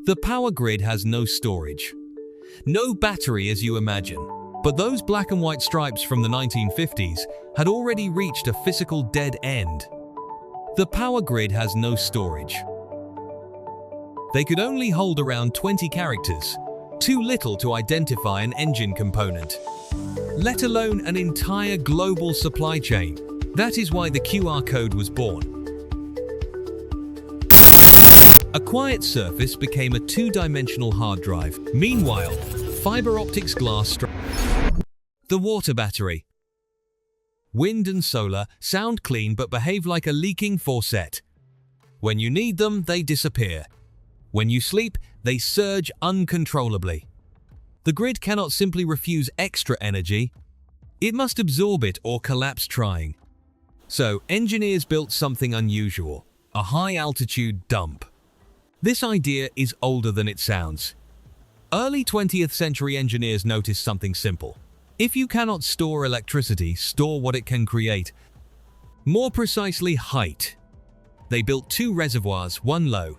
The power grid has no storage. No battery as you imagine. But those black and white stripes from the 1950s had already reached a physical dead end. The power grid has no storage. They could only hold around 20 characters, too little to identify an engine component, let alone an entire global supply chain. That is why the QR code was born. A quiet surface became a two-dimensional hard drive. Meanwhile, fiber optics glass the water battery. Wind and solar sound clean but behave like a leaking faucet. When you need them, they disappear. When you sleep, they surge uncontrollably. The grid cannot simply refuse extra energy. It must absorb it or collapse trying. So, engineers built something unusual, a high-altitude dump. This idea is older than it sounds. Early 20th century engineers noticed something simple. If you cannot store electricity, store what it can create. More precisely, height. They built two reservoirs, one low,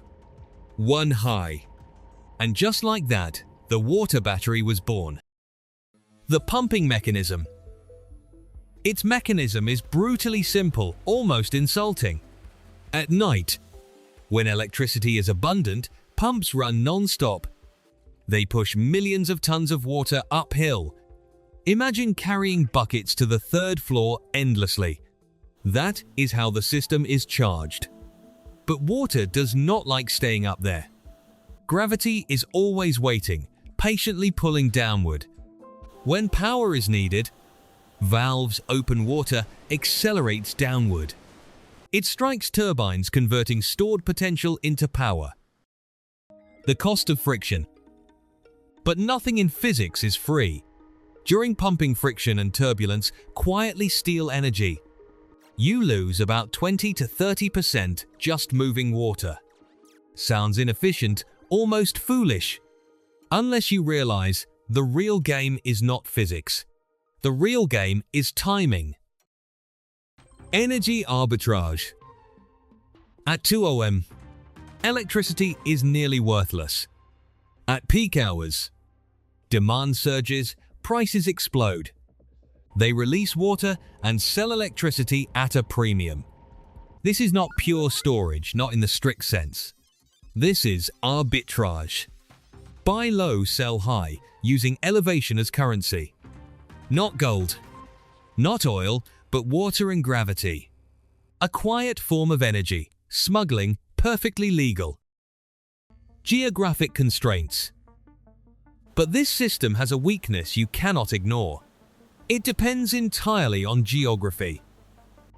one high. And just like that, the water battery was born. The pumping mechanism. Its mechanism is brutally simple, almost insulting. At night, when electricity is abundant, pumps run non-stop. They push millions of tons of water uphill. Imagine carrying buckets to the third floor endlessly. That is how the system is charged. But water does not like staying up there. Gravity is always waiting, patiently pulling downward. When power is needed, valves open, water accelerates downward. It strikes turbines, converting stored potential into power. The cost of friction. But nothing in physics is free. During pumping, friction and turbulence quietly steal energy. You lose about 20 to 30% just moving water. Sounds inefficient, almost foolish. Unless you realize the real game is not physics. The real game is timing. Energy arbitrage. At 2 a.m., electricity is nearly worthless. At peak hours, demand surges, prices explode. They release water and sell electricity at a premium. This is not pure storage, not in the strict sense. This is arbitrage. Buy low, sell high, using elevation as currency. Not gold, not oil, but water and gravity. A quiet form of energy, smuggling, perfectly legal. Geographic constraints. But this system has a weakness you cannot ignore. It depends entirely on geography.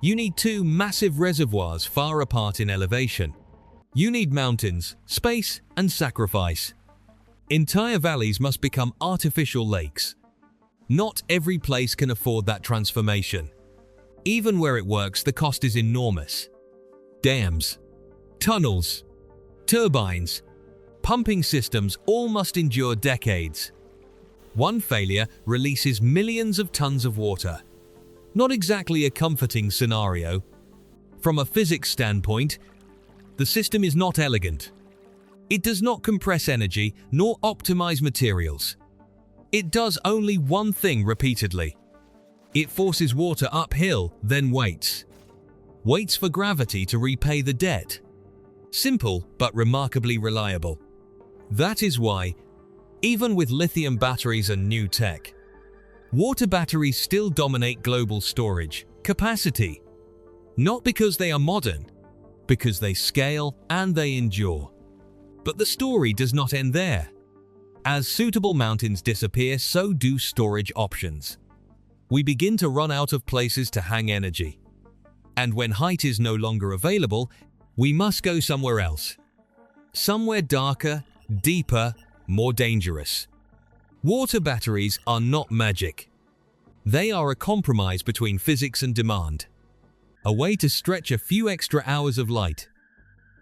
You need two massive reservoirs far apart in elevation. You need mountains, space, and sacrifice. Entire valleys must become artificial lakes. Not every place can afford that transformation. Even where it works, the cost is enormous. Dams, tunnels, turbines, pumping systems all must endure decades. One failure releases millions of tons of water. Not exactly a comforting scenario. From a physics standpoint, the system is not elegant. It does not compress energy nor optimize materials. It does only one thing repeatedly. It forces water uphill, then waits. Waits for gravity to repay the debt. Simple, but remarkably reliable. That is why, even with lithium batteries and new tech, water batteries still dominate global storage capacity. Not because they are modern, because they scale and they endure. But the story does not end there. As suitable mountains disappear, so do storage options. We begin to run out of places to hang energy. And when height is no longer available, we must go somewhere else. Somewhere darker, deeper, more dangerous. Water batteries are not magic. They are a compromise between physics and demand. A way to stretch a few extra hours of light.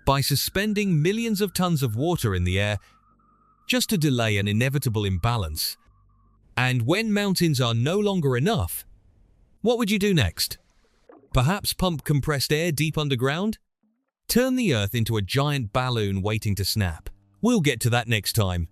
By suspending millions of tons of water in the air, just to delay an inevitable imbalance. And when mountains are no longer enough, what would you do next? Perhaps pump compressed air deep underground? Turn the Earth into a giant balloon waiting to snap. We'll get to that next time.